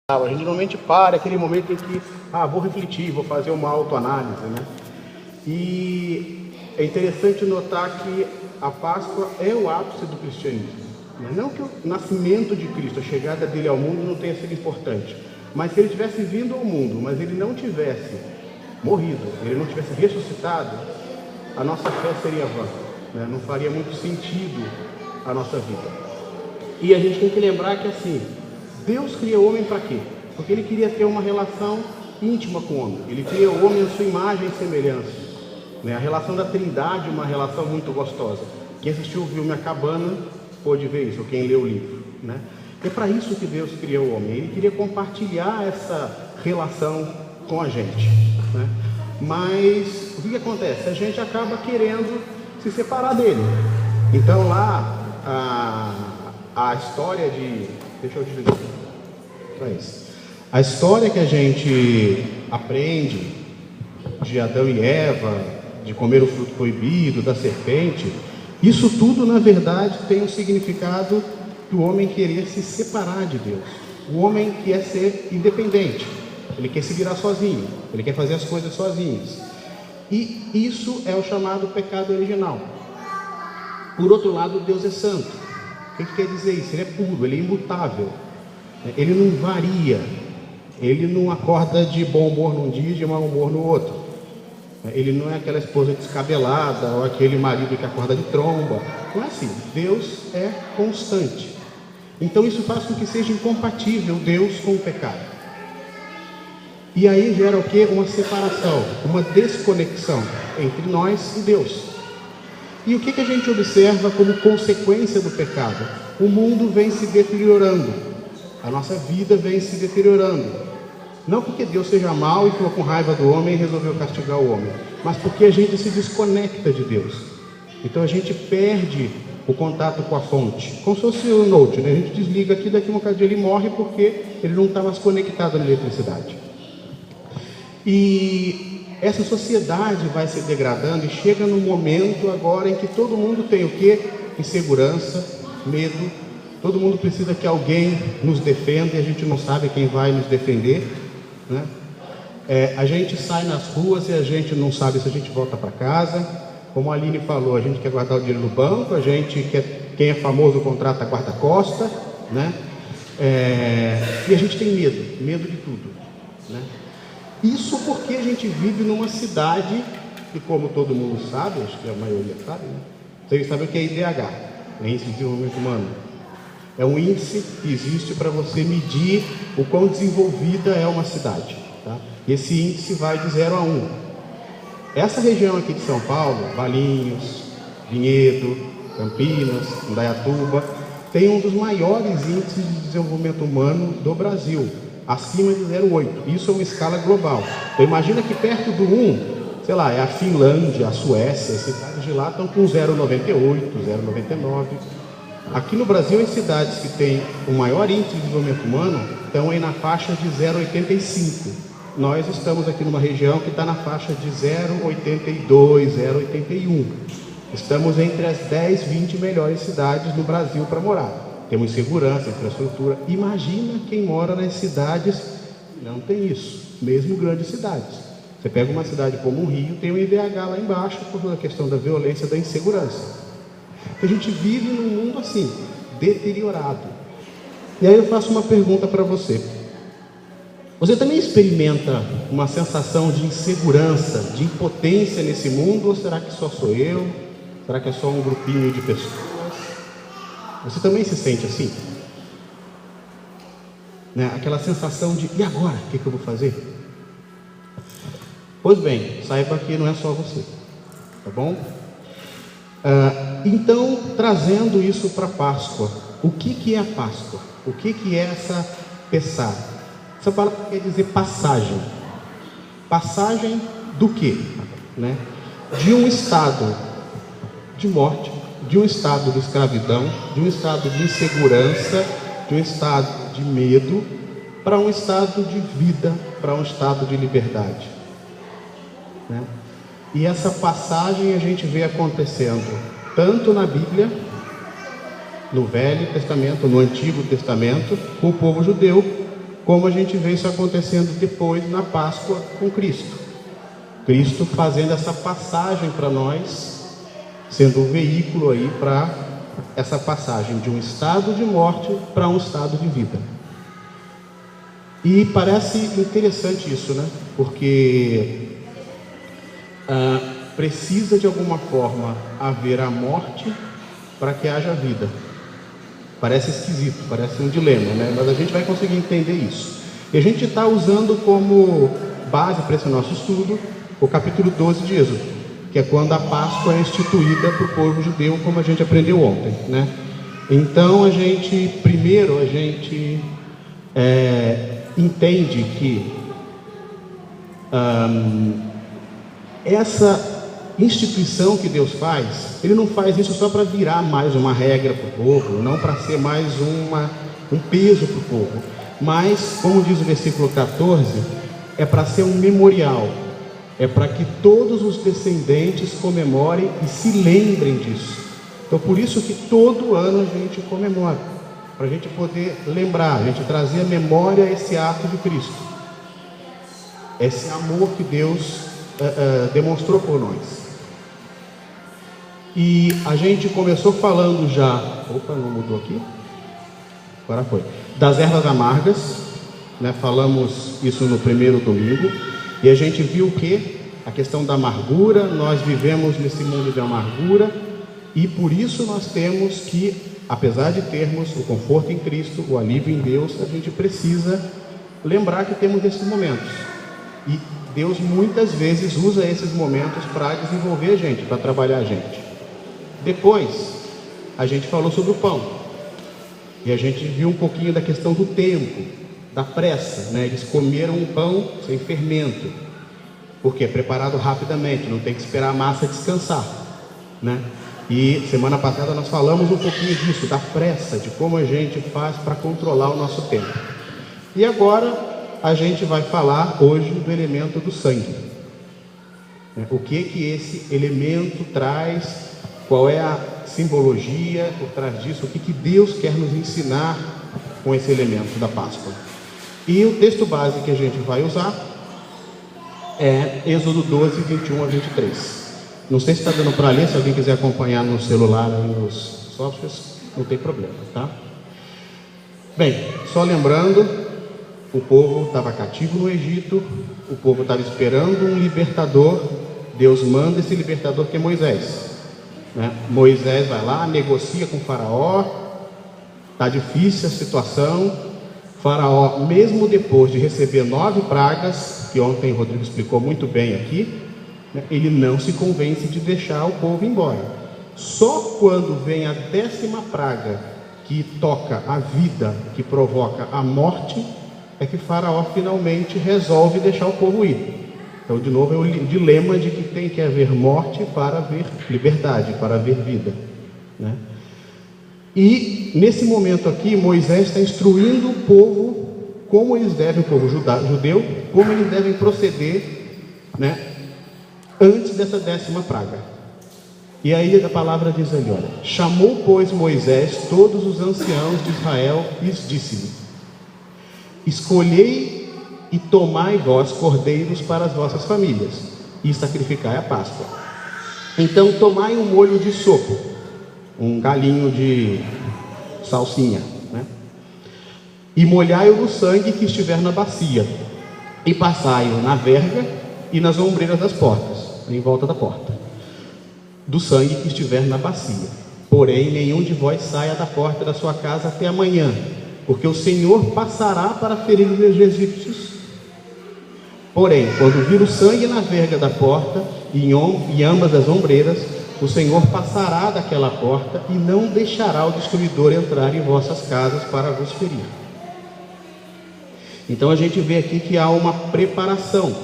A gente normalmente para aquele momento em que, vou refletir, vou fazer uma autoanálise, né? E é interessante notar que a Páscoa é o ápice do cristianismo. Não que o nascimento de Cristo, a chegada dele ao mundo não tenha sido importante, mas se ele tivesse vindo ao mundo, mas ele não tivesse morrido, ele não tivesse ressuscitado, a nossa fé seria vã, né? Não faria muito sentido a nossa vida. E a gente tem que lembrar que assim, Deus cria o homem para quê? Porque ele queria ter uma relação íntima com o homem. Ele cria o homem à sua imagem e semelhança, né? A relação da Trindade é uma relação muito gostosa. Quem assistiu o filme A Cabana pôde ver isso, ou quem leu o livro, né? É para isso que Deus criou o homem. Ele queria compartilhar essa relação com a gente, né? Mas o que acontece? A gente acaba querendo se separar dele. Então lá a história de... Deixa eu desligar. Para isso. A história que a gente aprende de Adão e Eva, de comer o fruto proibido, da serpente, isso tudo na verdade tem um significado do homem querer se separar de Deus. O homem quer ser independente, ele quer se virar sozinho, ele quer fazer as coisas sozinhos. E isso é o chamado pecado original. Por outro lado, Deus é santo. O que quer dizer isso? Ele é puro, ele é imutável, ele não varia, ele não acorda de bom humor num dia e de mau humor no outro. Ele não é aquela esposa descabelada ou aquele marido que acorda de tromba. Não é assim. Deus é constante. Então isso faz com que seja incompatível Deus com o pecado. E aí gera o quê? Uma separação, uma desconexão entre nós e Deus. E o que a gente observa como consequência do pecado? O mundo vem se deteriorando, a nossa vida vem se deteriorando. Não porque Deus seja mau e ficou com raiva do homem e resolveu castigar o homem, mas porque a gente se desconecta de Deus. Então a gente perde o contato com a fonte, como se fosse o Note, né? A gente desliga aqui, daqui uma dia ele morre porque ele não está mais conectado na eletricidade. E essa sociedade vai se degradando e chega no momento agora em que todo mundo tem o quê? Insegurança, medo. Todo mundo precisa que alguém nos defenda e a gente não sabe quem vai nos defender, né? A gente sai nas ruas e a gente não sabe se a gente volta para casa. Como a Aline falou, a gente quer guardar o dinheiro no banco, a gente quer, quem é famoso contrata guarda-costa, né? E a gente tem medo de tudo, né? Isso porque a gente vive numa cidade que, como todo mundo sabe, acho que a maioria sabe, né? Vocês sabem o que é IDH, Índice de Desenvolvimento Humano. É um índice que existe para você medir o quão desenvolvida é uma cidade, tá? Esse índice vai de 0 a 1. Essa região aqui de São Paulo, Valinhos, Vinhedo, Campinas, Indaiatuba, tem um dos maiores índices de desenvolvimento humano do Brasil, acima de 0,8. Isso é uma escala global. Então imagina que perto do 1, sei lá, é a Finlândia, a Suécia, as cidades de lá estão com 0,98, 0,99. Aqui no Brasil, as cidades que têm o maior índice de desenvolvimento humano estão aí na faixa de 0,85. Nós estamos aqui numa região que está na faixa de 0,82, 0,81. Estamos entre as 10, 20 melhores cidades no Brasil para morar. Temos segurança, infraestrutura. Imagina quem mora nas cidades que não tem isso, mesmo grandes cidades. Você pega uma cidade como o Rio, tem um IDH lá embaixo por toda a questão da violência, da insegurança. Então a gente vive num mundo assim, deteriorado. E aí eu faço uma pergunta para você. Você também experimenta uma sensação de insegurança, de impotência nesse mundo? Ou será que só sou eu? Será que é só um grupinho de pessoas? Você também se sente assim? Né? Aquela sensação de, e agora? O que eu vou fazer? Pois bem, saiba que não é só você, tá bom? Então, trazendo isso para a Páscoa, o que é a Páscoa? O que é essa Pessá? Essa palavra quer dizer passagem. Passagem do quê? Né? De um estado de morte, de um estado de escravidão, de um estado de insegurança, de um estado de medo, para um estado de vida, para um estado de liberdade, né? E essa passagem a gente vê acontecendo tanto na Bíblia, no Velho Testamento, no Antigo Testamento, com o povo judeu, como a gente vê isso acontecendo depois na Páscoa com Cristo. Cristo fazendo essa passagem para nós, sendo o veículo aí para essa passagem de um estado de morte para um estado de vida. E parece interessante isso, né? Porque precisa de alguma forma haver a morte para que haja vida. Parece esquisito, parece um dilema, né? Mas a gente vai conseguir entender isso. E a gente está usando como base para esse nosso estudo o capítulo 12 de Êxodo, que é quando a Páscoa é instituída para o povo judeu, como a gente aprendeu ontem, né? Então primeiro a gente entende que essa instituição que Deus faz, Ele não faz isso só para virar mais uma regra para o povo, não para ser mais um peso para o povo, mas, como diz o versículo 14, é para ser um memorial, é para que todos os descendentes comemorem e se lembrem disso. Então, por isso que todo ano a gente comemora, para a gente poder lembrar, a gente trazer à memória esse ato de Cristo, esse amor que Deus demonstrou por nós. E a gente começou falando já, não mudou aqui, agora foi, das ervas amargas, né? Falamos isso no primeiro domingo, e a gente viu que a questão da amargura, nós vivemos nesse mundo de amargura, e por isso nós temos que, apesar de termos o conforto em Cristo, o alívio em Deus, a gente precisa lembrar que temos esses momentos, e Deus muitas vezes usa esses momentos para desenvolver a gente, para trabalhar a gente. Depois, a gente falou sobre o pão, e a gente viu um pouquinho da questão do tempo, da pressa, né? Eles comeram um pão sem fermento, porque é preparado rapidamente, não tem que esperar a massa descansar, né? E semana passada nós falamos um pouquinho disso, da pressa, de como a gente faz para controlar o nosso tempo. E agora a gente vai falar hoje do elemento do sangue, o que esse elemento traz, qual é a simbologia por trás disso, o que Deus quer nos ensinar com esse elemento da Páscoa. E o texto base que a gente vai usar é Êxodo 12, 21 a 23. Não sei se está dando para ler, se alguém quiser acompanhar no celular ou nos softwares, não tem problema, tá? Bem, só lembrando, o povo estava cativo no Egito, o povo estava esperando um libertador, Deus manda esse libertador que é Moisés, né? Moisés vai lá, negocia com o faraó, está difícil a situação, faraó, mesmo depois de receber 9 pragas, que ontem o Rodrigo explicou muito bem aqui, né, ele não se convence de deixar o povo embora. Só quando vem a 10ª praga, que toca a vida, que provoca a morte, é que faraó finalmente resolve deixar o povo ir. Então, de novo, é o dilema de que tem que haver morte para haver liberdade, para haver vida, né? E nesse momento aqui, Moisés está instruindo o povo como eles devem, o povo judeu, como eles devem proceder, né, antes dessa 10ª praga. E aí a palavra diz ali, olha: chamou, pois, Moisés todos os anciãos de Israel e disse-lhe: escolhei e tomai vós cordeiros para as vossas famílias, e sacrificai a Páscoa. Então tomai um molho de sopo, um galinho de salsinha, né? E molhai-o no sangue que estiver na bacia, e passai-o na verga e nas ombreiras das portas, em volta da porta, do sangue que estiver na bacia. Porém, nenhum de vós saia da porta da sua casa até amanhã, porque o Senhor passará para ferir os egípcios. Porém, quando vir o sangue na verga da porta e em ambas as ombreiras, o Senhor passará daquela porta e não deixará o destruidor entrar em vossas casas para vos ferir. Então a gente vê aqui que há uma preparação,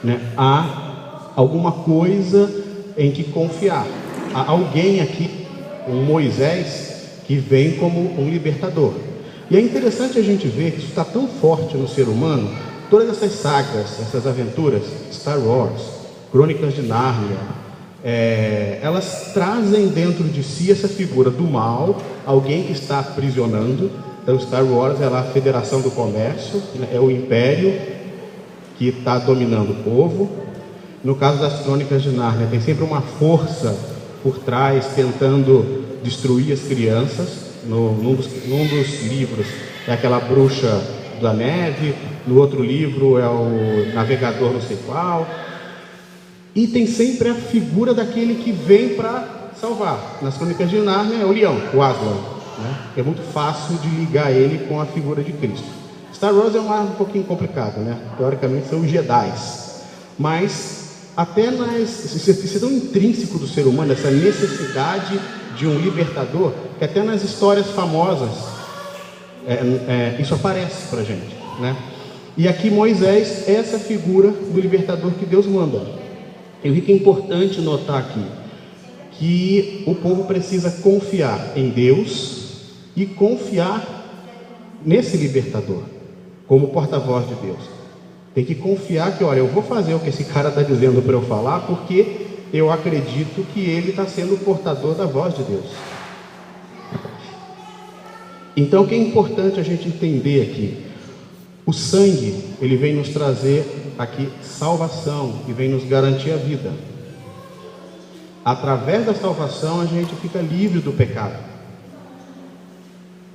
né? Há alguma coisa em que confiar. Há alguém aqui, um Moisés, que vem como um libertador. E é interessante a gente ver que isso está tão forte no ser humano. Todas essas sagas, essas aventuras, Star Wars, Crônicas de Nárnia, elas trazem dentro de si essa figura do mal, alguém que está aprisionando, Então Star Wars é lá a Federação do Comércio, né? É o império que está dominando o povo. No caso das Crônicas de Nárnia, tem sempre uma força por trás tentando destruir as crianças. Num dos livros é aquela bruxa da neve, no outro livro é o navegador não sei qual, e tem sempre a figura daquele que vem para salvar. Nas Crônicas de Nárnia é o leão, o Aslan, né? É muito fácil de ligar ele com a figura de Cristo. Star Wars é um pouquinho complicado, né? Teoricamente são os Jedis, mas até isso é tão intrínseco do ser humano, essa necessidade de um libertador, que até nas histórias famosas isso aparece para a gente, né? E aqui Moisés é essa figura do libertador que Deus manda. Eu vi que é importante notar aqui que o povo precisa confiar em Deus e confiar nesse libertador como porta-voz de Deus. Tem que confiar que, olha, eu vou fazer o que esse cara está dizendo para eu falar, porque eu acredito que ele está sendo o portador da voz de Deus. Então, o que é importante a gente entender aqui? O sangue, ele vem nos trazer aqui salvação e vem nos garantir a vida. Através da salvação, a gente fica livre do pecado.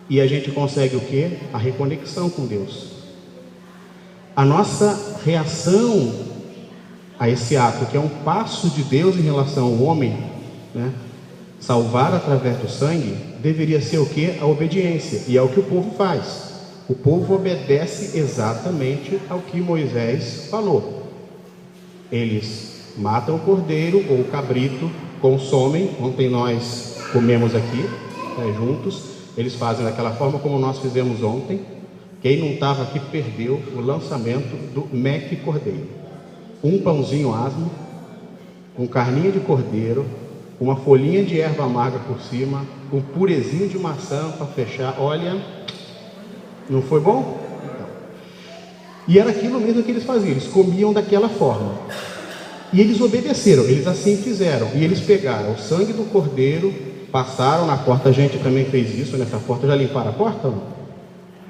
E a gente consegue o quê? A reconexão com Deus. A nossa reação a esse ato, que é um passo de Deus em relação ao homem, né? Salvar através do sangue, deveria ser o quê? A obediência. E é o que o povo faz. O povo obedece exatamente ao que Moisés falou. Eles matam o cordeiro ou o cabrito, consomem. Ontem nós comemos aqui, juntos. Eles fazem daquela forma como nós fizemos ontem. Quem não estava aqui perdeu o lançamento do Mac Cordeiro. Um pãozinho asmo, com carninha de cordeiro, uma folhinha de erva amarga por cima, um purezinho de maçã para fechar. Olha, não foi bom? Então. E era aquilo mesmo que eles faziam, eles comiam daquela forma. E eles obedeceram, eles assim fizeram. E eles pegaram o sangue do cordeiro, passaram na porta. A gente também fez isso nessa porta. Já limparam a porta? Não?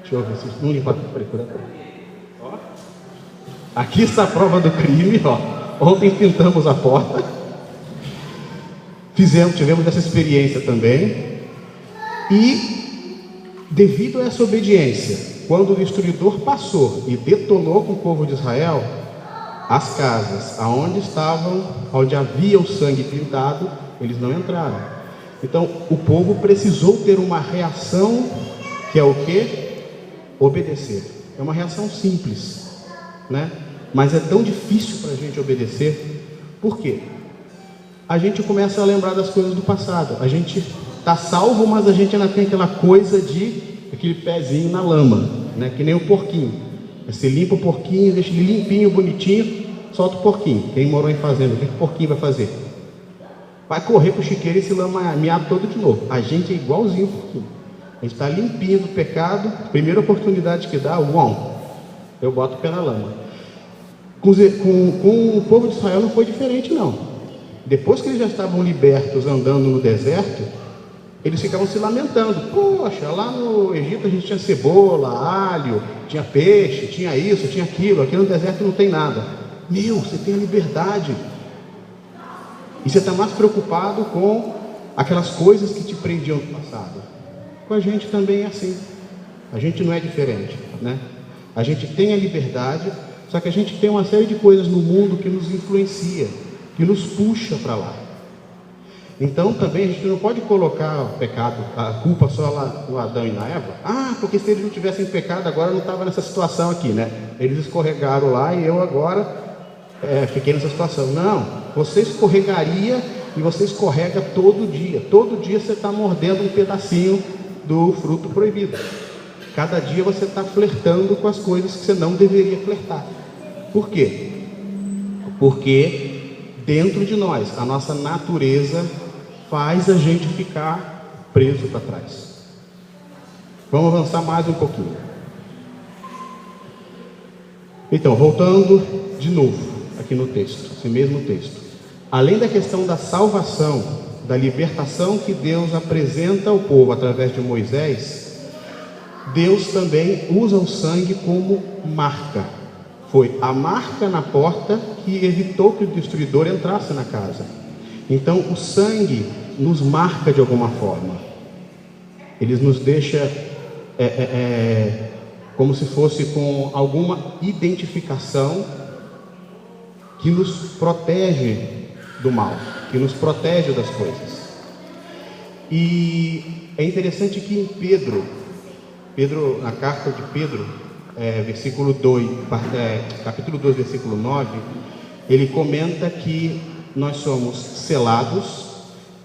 Deixa eu ver se não limparam. Ó. Aqui está a prova do crime. Ó. Ontem pintamos a porta. Tivemos essa experiência também. E devido a essa obediência, quando o destruidor passou e detonou com o povo de Israel, as casas onde havia o sangue pintado, eles não entraram. Então o povo precisou ter uma reação, que é o quê? Obedecer. É uma reação simples, né? Mas é tão difícil para a gente obedecer. Por quê? A gente começa a lembrar das coisas do passado. A gente está salvo, mas a gente ainda tem aquela coisa aquele pezinho na lama, né? Que nem o porquinho. Você limpa o porquinho, deixa ele limpinho, bonitinho, solta o porquinho. Quem morou em fazenda, o que o porquinho vai fazer? Vai correr para o chiqueiro e se lamear todo de novo. A gente é igualzinho o porquinho. A gente está limpinho do pecado, primeira oportunidade que dá, eu boto o pé na lama. Com o povo de Israel não foi diferente, não. Depois que eles já estavam libertos andando no deserto, eles ficavam se lamentando. Poxa, lá no Egito a gente tinha cebola, alho, tinha peixe, tinha isso, tinha aquilo. Aqui no deserto não tem nada. Você tem a liberdade. E você está mais preocupado com aquelas coisas que te prendiam no passado. Com a gente também é assim. A gente não é diferente, né? A gente tem a liberdade, só que a gente tem uma série de coisas no mundo que nos influencia, que nos puxa para lá. Então também a gente não pode colocar o pecado, a culpa só lá no Adão e na Eva. Porque se eles não tivessem pecado, agora eu não estava nessa situação aqui, né? Eles escorregaram lá e eu agora fiquei nessa situação. Não, você escorregaria e você escorrega todo dia. Todo dia você está mordendo um pedacinho do fruto proibido. Cada dia você está flertando com as coisas que você não deveria flertar. Por quê? Porque dentro de nós, a nossa natureza faz a gente ficar preso para trás. Vamos avançar mais um pouquinho. Então, voltando de novo aqui no texto, esse mesmo texto. Além da questão da salvação, da libertação que Deus apresenta ao povo através de Moisés, Deus também usa o sangue como marca. Foi a marca na porta que evitou que o destruidor entrasse na casa. Então o sangue nos marca de alguma forma. Ele nos deixa como se fosse com alguma identificação que nos protege do mal, que nos protege das coisas. E é interessante que em Pedro, na carta de Pedro, capítulo 2, versículo 9, ele comenta que nós somos selados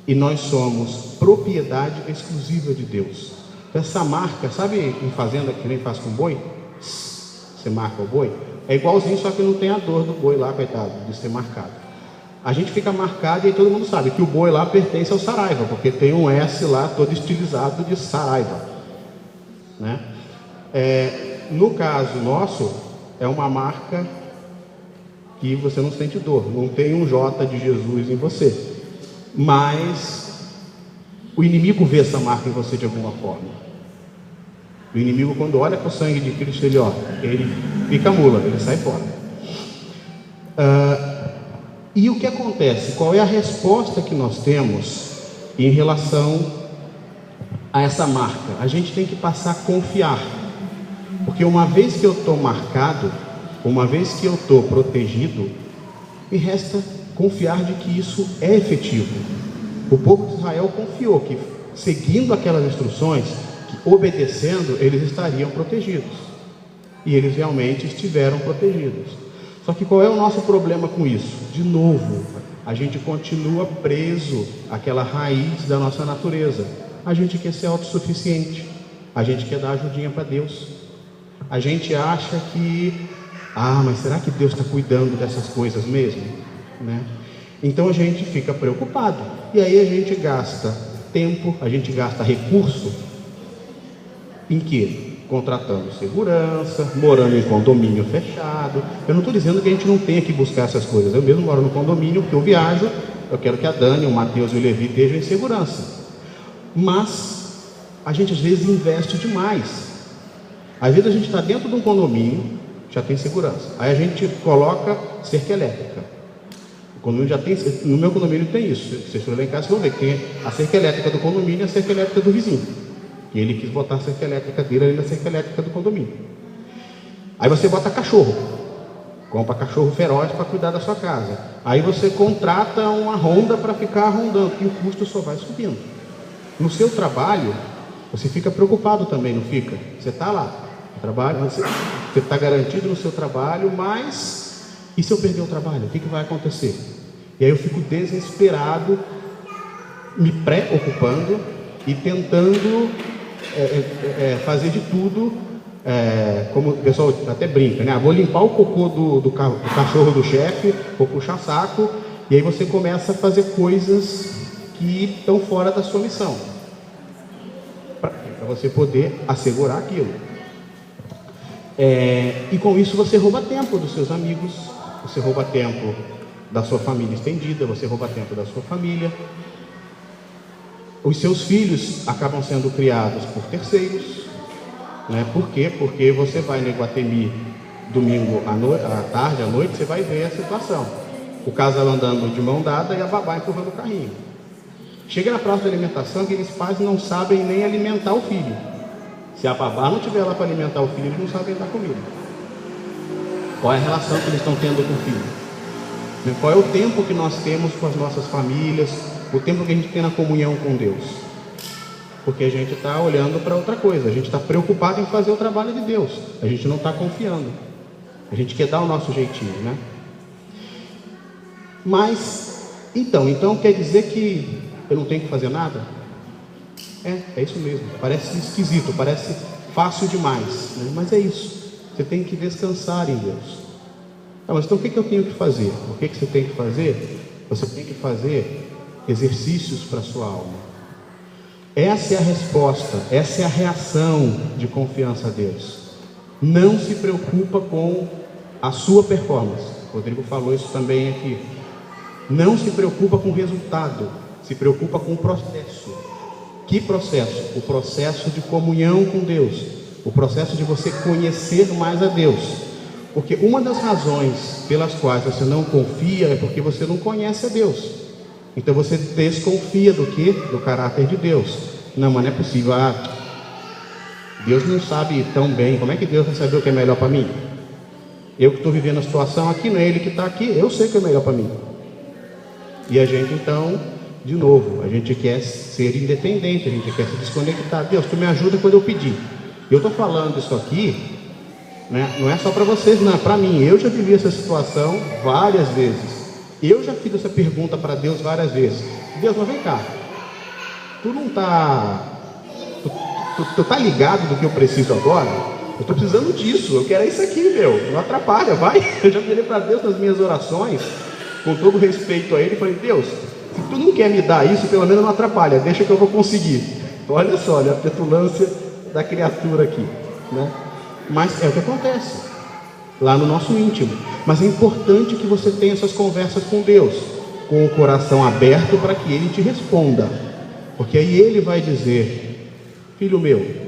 e nós somos propriedade exclusiva de Deus. Então, essa marca, sabe em fazenda que nem faz com boi? Você marca o boi? É igualzinho, só que não tem a dor do boi lá, coitado, de ser marcado. A gente fica marcado e aí todo mundo sabe que o boi lá pertence ao Saraiva, porque tem um S lá todo estilizado de Saraiva, né? No caso nosso, é uma marca que você não sente dor, não tem um J de Jesus em você, mas o inimigo vê essa marca em você de alguma forma. O inimigo, quando olha para o sangue de Cristo, ele fica mula, ele sai fora. E o que acontece? Qual é a resposta que nós temos em relação a essa marca? A gente tem que passar a confiar, porque uma vez que eu estou marcado, uma vez que eu estou protegido, me resta confiar de que isso é efetivo. O povo de Israel confiou que, seguindo aquelas instruções, que obedecendo, eles estariam protegidos, e eles realmente estiveram protegidos. Só que qual é o nosso problema com isso? De novo, a gente continua preso àquela raiz da nossa natureza. A gente quer ser autossuficiente, a gente quer dar ajudinha para Deus, a gente acha que, mas será que Deus está cuidando dessas coisas mesmo? Né? Então a gente fica preocupado, e aí a gente gasta tempo, a gente gasta recurso, em quê? Contratando segurança, morando em condomínio fechado. Eu não estou dizendo que a gente não tenha que buscar essas coisas. Eu mesmo moro no condomínio, porque eu viajo, eu quero que a Dani, o Mateus e o Levi estejam em segurança. Mas a gente às vezes investe demais. Às vezes a gente está dentro de um condomínio, já tem segurança. Aí a gente coloca cerca elétrica. O condomínio já tem, no meu condomínio tem isso. Se vocês forem lá em casa, vocês vão ver que tem a cerca elétrica do condomínio e a cerca elétrica do vizinho. E ele quis botar a cerca elétrica dele ali na cerca elétrica do condomínio. Aí você bota cachorro, compra cachorro feroz para cuidar da sua casa. Aí você contrata uma ronda para ficar rondando, e o custo só vai subindo. No seu trabalho, você fica preocupado também, não fica? Você está lá, trabalho, você está garantido no seu trabalho, mas e se eu perder o trabalho? O que vai acontecer? E aí eu fico desesperado, me preocupando e tentando fazer de tudo, como o pessoal até brinca, né? Vou limpar o cocô do cachorro do chefe, vou puxar saco, e aí você começa a fazer coisas que estão fora da sua missão, para você poder assegurar aquilo. E com isso você rouba tempo dos seus amigos, você rouba tempo da sua família estendida, você rouba tempo da sua família. Os seus filhos acabam sendo criados por terceiros, né? Por quê? Porque você vai no Iguatemi domingo à tarde, à noite, você vai ver a situação. O casal andando de mão dada e a babá empurrando o carrinho. Chega na praça de alimentação, aqueles pais não sabem nem alimentar o filho. Se a babá não estiver lá para alimentar o filho, eles não sabem dar comida. Qual é a relação que eles estão tendo com o filho? Qual é o tempo que nós temos com as nossas famílias? O tempo que a gente tem na comunhão com Deus? Porque a gente está olhando para outra coisa, a gente está preocupado em fazer o trabalho de Deus, a gente não está confiando, a gente quer dar o nosso jeitinho, né? Mas, então quer dizer que eu não tenho que fazer nada? É isso mesmo, parece esquisito, parece fácil demais, né? Mas é isso, você tem que descansar em Deus. Mas então o que eu tenho que fazer? O que você tem que fazer? Você tem que fazer exercícios para a sua alma. Essa é a resposta, essa é a reação de confiança a Deus. Não se preocupa com a sua performance. O Rodrigo falou isso também aqui. Não se preocupa com o resultado, se preocupa com o processo. Que processo? O processo de comunhão com Deus. o processo de você conhecer mais a Deus. Porque uma das razões pelas quais você não confia é porque você não conhece a Deus. Então você desconfia do quê? Do caráter de Deus. Não, mas não é possível. Deus não sabe tão bem. Como é que Deus vai saber o que é melhor para mim? Eu que estou vivendo a situação aqui, não é Ele que está aqui. Eu sei o que é melhor para mim. E a gente então, de novo, a gente quer ser independente, a gente quer se desconectar. Deus, tu me ajuda quando eu pedir. Eu estou falando isso aqui, né? Não é só para vocês, não, é para mim. Eu já vivi essa situação várias vezes. Eu já fiz essa pergunta para Deus várias vezes. Deus, mas vem cá, tu não está... Tu tá ligado do que eu preciso agora? Eu estou precisando disso, eu quero isso aqui, meu. Não atrapalha, vai. Eu já virei para Deus nas minhas orações, com todo respeito a Ele, e falei, Deus, se tu não quer me dar isso, pelo menos não atrapalha, deixa que eu vou conseguir. Olha só, olha a petulância da criatura aqui, né? Mas é o que acontece lá no nosso íntimo. Mas é importante que você tenha essas conversas com Deus, com o coração aberto para que Ele te responda, porque aí Ele vai dizer, filho meu,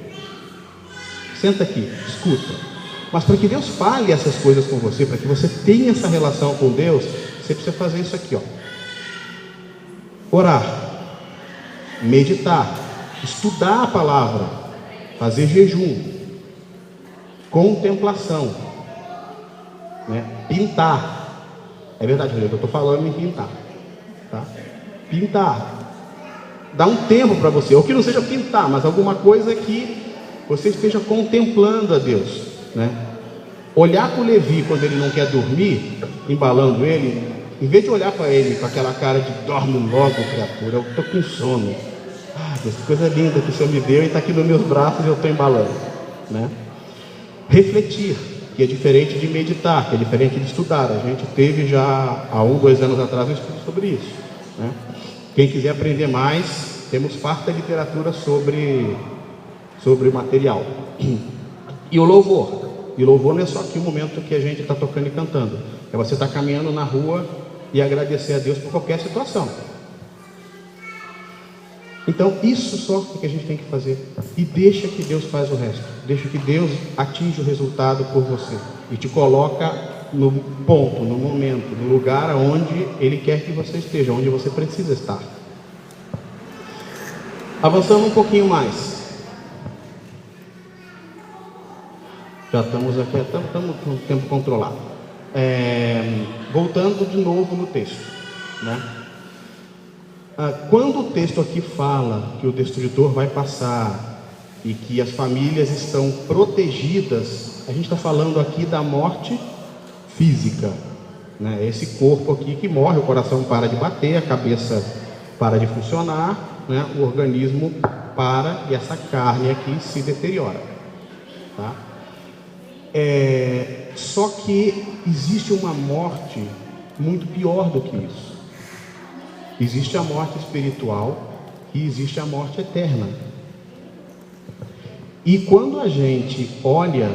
senta aqui, escuta. Mas para que Deus fale essas coisas com você, para que você tenha essa relação com Deus, você precisa fazer isso aqui, ó. Orar, meditar, estudar a palavra, fazer jejum, contemplação, né? Pintar. É verdade, Rodrigo, eu estou falando em pintar, tá? Pintar. Dá um tempo para você, ou que não seja pintar, mas alguma coisa que você esteja contemplando a Deus, né? Olhar para o Levi quando ele não quer dormir, embalando ele, em vez de olhar para ele com aquela cara de dorme logo, criatura, eu estou com sono. Deus, que coisa linda que o Senhor me deu e está aqui nos meus braços e eu estou embalando, né? Refletir, que é diferente de meditar, que é diferente de estudar. A gente teve já há 1, 2 anos atrás um estudo sobre isso, né? Quem quiser aprender mais, temos parte da literatura sobre o material. E o louvor. E louvor não é só aqui o momento que a gente está tocando e cantando. É você estar caminhando na rua e agradecer a Deus por qualquer situação. Então isso só que a gente tem que fazer. E deixa que Deus faz o resto. Deixa que Deus atinja o resultado por você. E te coloca no ponto, no momento, no lugar onde Ele quer que você esteja, onde você precisa estar. Avançando um pouquinho mais. Já estamos aqui, estamos com o tempo controlado. Voltando de novo no texto, né? Quando o texto aqui fala que o destruidor vai passar e que as famílias estão protegidas, a gente está falando aqui da morte física, né? Esse corpo aqui que morre, o coração para de bater, a cabeça para de funcionar, né? O organismo para e essa carne aqui se deteriora, tá? Só que existe uma morte muito pior do que isso. Existe a morte espiritual e existe a morte eterna. E quando a gente olha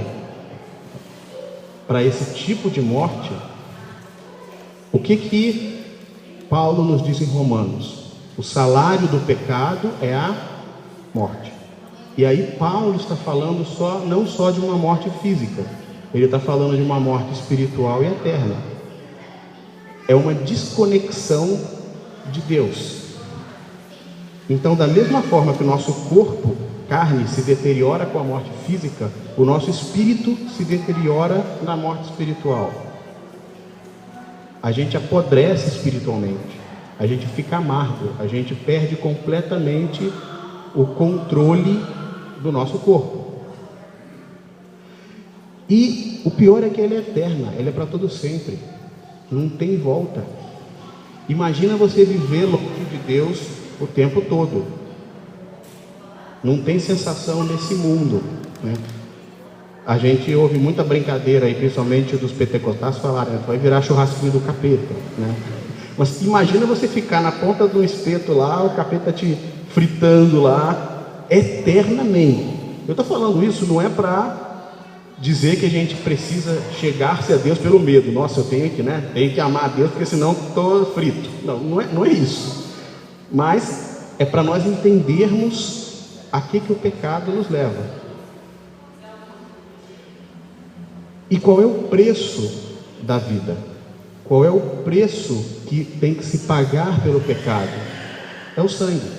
para esse tipo de morte, o que Paulo nos diz em Romanos? O salário do pecado é a morte. E aí Paulo está falando não só de uma morte física, ele está falando de uma morte espiritual e eterna. É uma desconexão de Deus. Então, da mesma forma que o nosso corpo, carne, se deteriora com a morte física, o nosso espírito se deteriora na morte espiritual. A gente apodrece espiritualmente, a gente fica amargo, a gente perde completamente o controle do nosso corpo. E o pior é que ela é eterna, ela é para todo sempre, não tem volta. Imagina você viver longe de Deus o tempo todo. Não tem sensação nesse mundo, né? A gente ouve muita brincadeira aí, principalmente dos pentecostais, falarem, vai virar churrasquinho do capeta, né? Mas imagina você ficar na ponta do espeto lá, o capeta te fritando lá, eternamente. Eu estou falando isso não é para dizer que a gente precisa chegar-se a Deus pelo medo. Nossa, eu tenho que amar a Deus, porque senão estou frito. Não é isso. Mas é para nós entendermos a que o pecado nos leva. E qual é o preço da vida? Qual é o preço que tem que se pagar pelo pecado? É o sangue.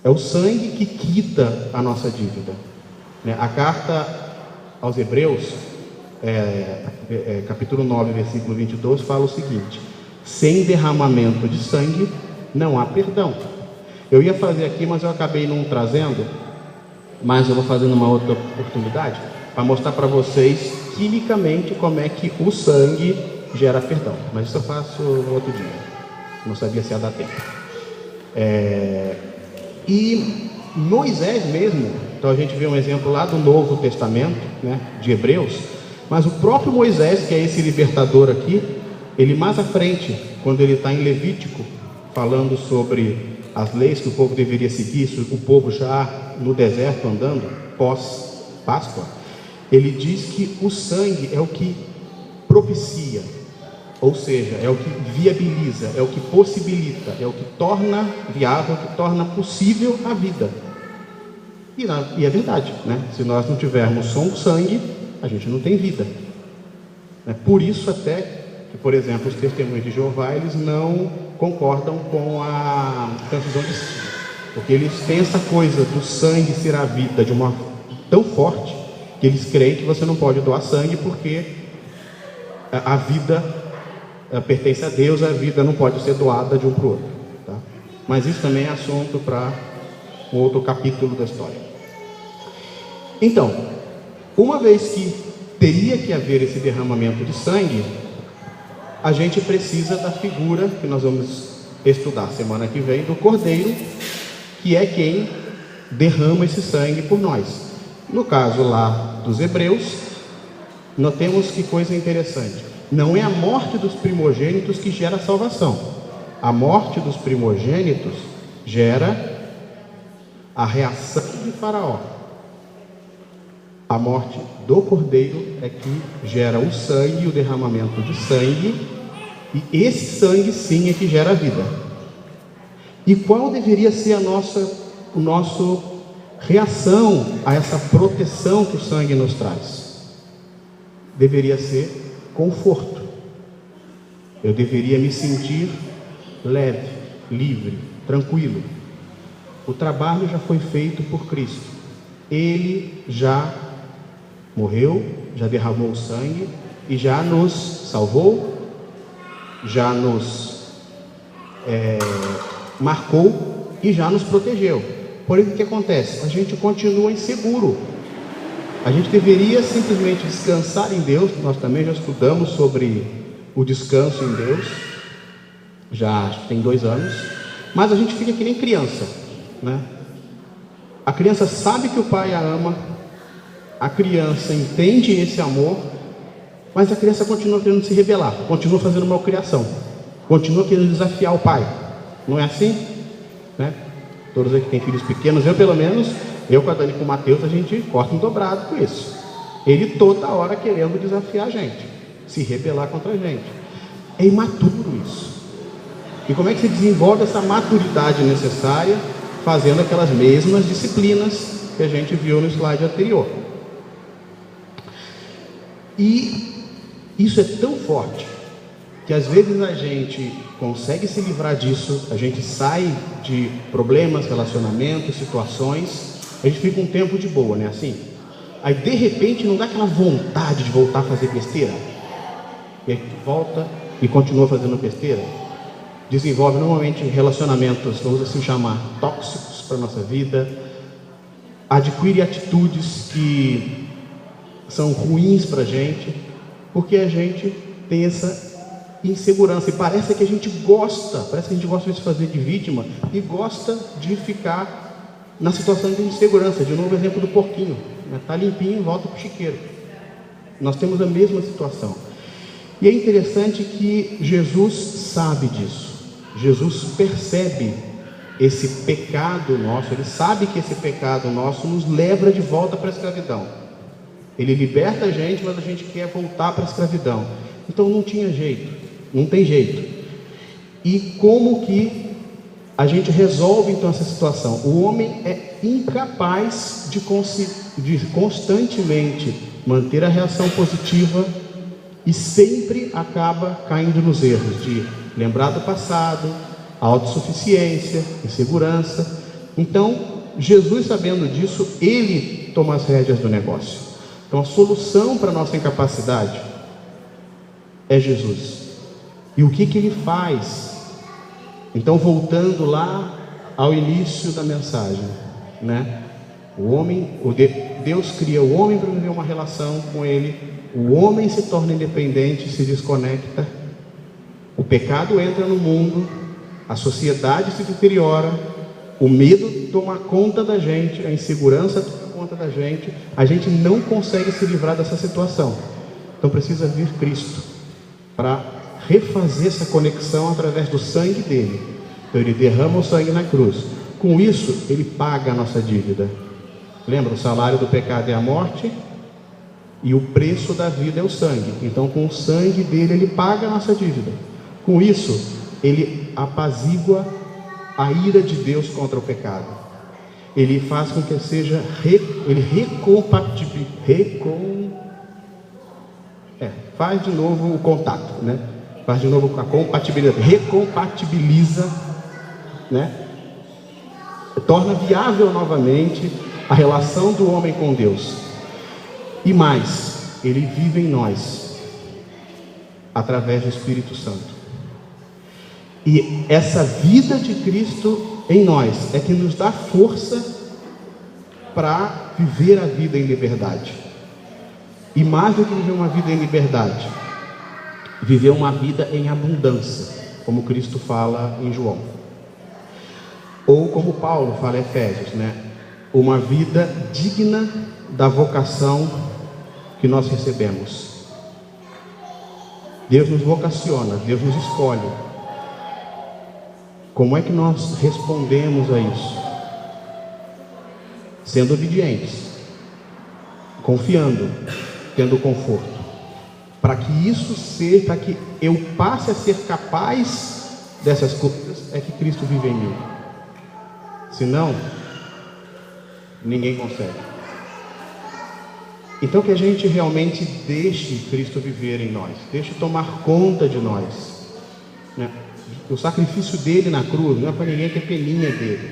É o sangue que quita a nossa dívida. A carta aos Hebreus, capítulo 9, versículo 22, fala o seguinte: sem derramamento de sangue não há perdão. Eu ia fazer aqui, mas eu acabei não trazendo, mas eu vou fazer numa outra oportunidade, para mostrar para vocês quimicamente como é que o sangue gera perdão. Mas isso eu faço no outro dia, não sabia se ia dar tempo. E Moisés mesmo, então a gente vê um exemplo lá do Novo Testamento, né, de Hebreus, mas o próprio Moisés, que é esse libertador aqui, ele mais à frente, quando ele está em Levítico, falando sobre as leis que o povo deveria seguir, o povo já no deserto andando, pós-Páscoa, ele diz que o sangue é o que propicia, ou seja, é o que viabiliza, é o que possibilita, é o que torna viável, que torna possível a vida. E é verdade, né? Se nós não tivermos sangue, a gente não tem vida. Por isso até que, por exemplo, os testemunhos de Jeová, eles não concordam com a transfusão de sangue, porque eles têm essa coisa do sangue ser a vida de uma tão forte, que eles creem que você não pode doar sangue, porque a vida pertence a Deus, a vida não pode ser doada de um para o outro, tá? Mas isso também é assunto para um outro capítulo da história. Então, uma vez que teria que haver esse derramamento de sangue, a gente precisa da figura que nós vamos estudar semana que vem, do Cordeiro, que é quem derrama esse sangue por nós. No caso lá dos Hebreus, notemos que coisa interessante: não é a morte dos primogênitos que gera a salvação. A morte dos primogênitos gera a reação de Faraó. A morte do Cordeiro é que gera o sangue, o derramamento de sangue, e esse sangue sim é que gera a vida. E qual deveria ser a nossa reação a essa proteção que o sangue nos traz? Deveria ser conforto. Eu deveria me sentir leve, livre, tranquilo. O trabalho já foi feito por Cristo. Ele já morreu, já derramou o sangue e já nos salvou, já nos marcou e já nos protegeu. Porém, o que acontece? A gente continua inseguro. A gente deveria simplesmente descansar em Deus. Nós também já estudamos sobre o descanso em Deus, já tem 2 anos, mas a gente fica que nem criança, né? A criança sabe que o pai a ama, a criança entende esse amor, mas a criança continua querendo se rebelar, continua fazendo malcriação, continua querendo desafiar o pai. Não é assim? Né? Todos aqui que têm filhos pequenos, eu pelo menos, eu com a Dani e com o Mateus, a gente corta um dobrado com isso. Ele toda hora querendo desafiar a gente, se rebelar contra a gente. É imaturo isso. E como é que se desenvolve essa maturidade necessária? Fazendo aquelas mesmas disciplinas que a gente viu no slide anterior. E isso é tão forte que às vezes a gente consegue se livrar disso, a gente sai de problemas, relacionamentos, situações, a gente fica um tempo de boa, né? Assim, aí de repente não dá aquela vontade de voltar a fazer besteira, e aí volta e continua fazendo besteira. Desenvolve normalmente relacionamentos, vamos assim chamar, tóxicos para a nossa vida, adquire atitudes que são ruins para a gente, porque a gente tem essa insegurança, e parece que a gente gosta de se fazer de vítima, e gosta de ficar na situação de insegurança. De novo, exemplo do porquinho, né? Tá limpinho, volta para o chiqueiro. Nós temos a mesma situação, e é interessante que Jesus sabe disso. Jesus percebe esse pecado nosso, ele sabe que esse pecado nosso nos leva de volta para a escravidão. Ele liberta a gente, mas a gente quer voltar para a escravidão. Então não tinha jeito, não tem jeito. E como que a gente resolve então essa situação? O homem é incapaz de constantemente manter a reação positiva e sempre acaba caindo nos erros de lembrar do passado, autossuficiência, insegurança. Então, Jesus, sabendo disso, ele toma as rédeas do negócio. Então, a solução para a nossa incapacidade é Jesus. E o que ele faz? Então, voltando lá ao início da mensagem, né? Deus cria o homem para viver uma relação com ele. O homem se torna independente, se desconecta. O pecado entra no mundo, a sociedade se deteriora, o medo toma conta da gente, a insegurança toma conta da gente. A gente não consegue se livrar dessa situação. Então precisa vir Cristo para refazer essa conexão através do sangue dele. Então ele derrama o sangue na cruz. Com isso, ele paga a nossa dívida. Lembra? O salário do pecado é a morte e o preço da vida é o sangue. Então, com o sangue dele, ele paga a nossa dívida. Com isso, ele apazigua a ira de Deus contra o pecado. Ele faz com que seja faz de novo o contato, né? Faz de novo a compatibilidade, recompatibiliza, né? Torna viável novamente a relação do homem com Deus. E mais, ele vive em nós através do Espírito Santo. E essa vida de Cristo em nós é que nos dá força para viver a vida em liberdade. E mais do que viver uma vida em liberdade, viver uma vida em abundância, como Cristo fala em João. Ou como Paulo fala em Efésios, né? Uma vida digna da vocação que nós recebemos. Deus nos vocaciona, Deus nos escolhe. Como é que nós respondemos a isso? Sendo obedientes, confiando, tendo conforto. Para que eu passe a ser capaz dessas coisas, é que Cristo vive em mim. Senão, ninguém consegue. Então que a gente realmente deixe Cristo viver em nós, deixe tomar conta de nós, né? O sacrifício dele na cruz não é para ninguém ter peninha dele,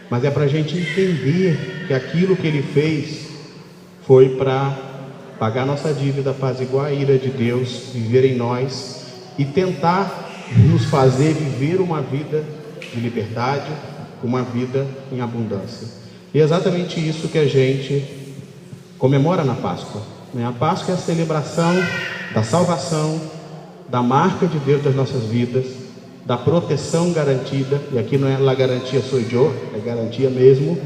mas é para a gente entender que aquilo que ele fez foi para pagar nossa dívida, apaziguar a ira de Deus, viver em nós e tentar nos fazer viver uma vida de liberdade, uma vida em abundância. E é exatamente isso que a gente comemora na Páscoa, né? A Páscoa é a celebração da salvação, da marca de Deus das nossas vidas, da proteção garantida, e aqui não é la garantia sou eu, é garantia mesmo,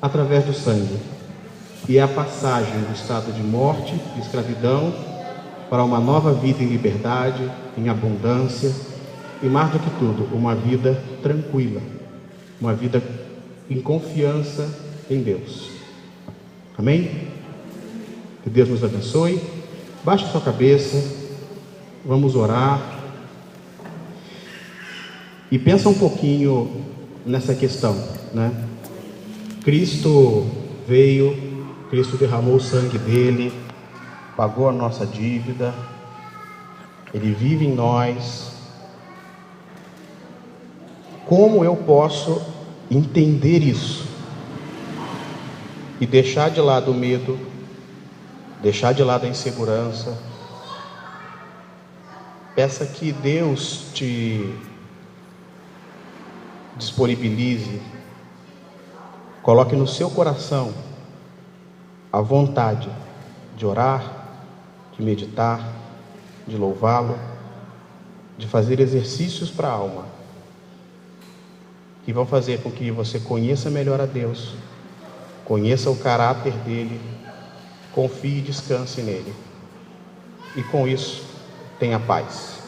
através do sangue. E é a passagem do estado de morte, de escravidão, para uma nova vida em liberdade, em abundância, e mais do que tudo, uma vida tranquila, uma vida em confiança em Deus. Amém? Que Deus nos abençoe. Baixe sua cabeça, vamos orar. E pensa um pouquinho nessa questão, né? Cristo veio, Cristo derramou o sangue dele, pagou a nossa dívida, ele vive em nós. Como eu posso entender isso e deixar de lado o medo, deixar de lado a insegurança? Peça que Deus te disponibilize, coloque no seu coração a vontade de orar, de meditar, de louvá-lo, de fazer exercícios para a alma, que vão fazer com que você conheça melhor a Deus, conheça o caráter dele, confie e descanse nele. E com isso, tenha paz.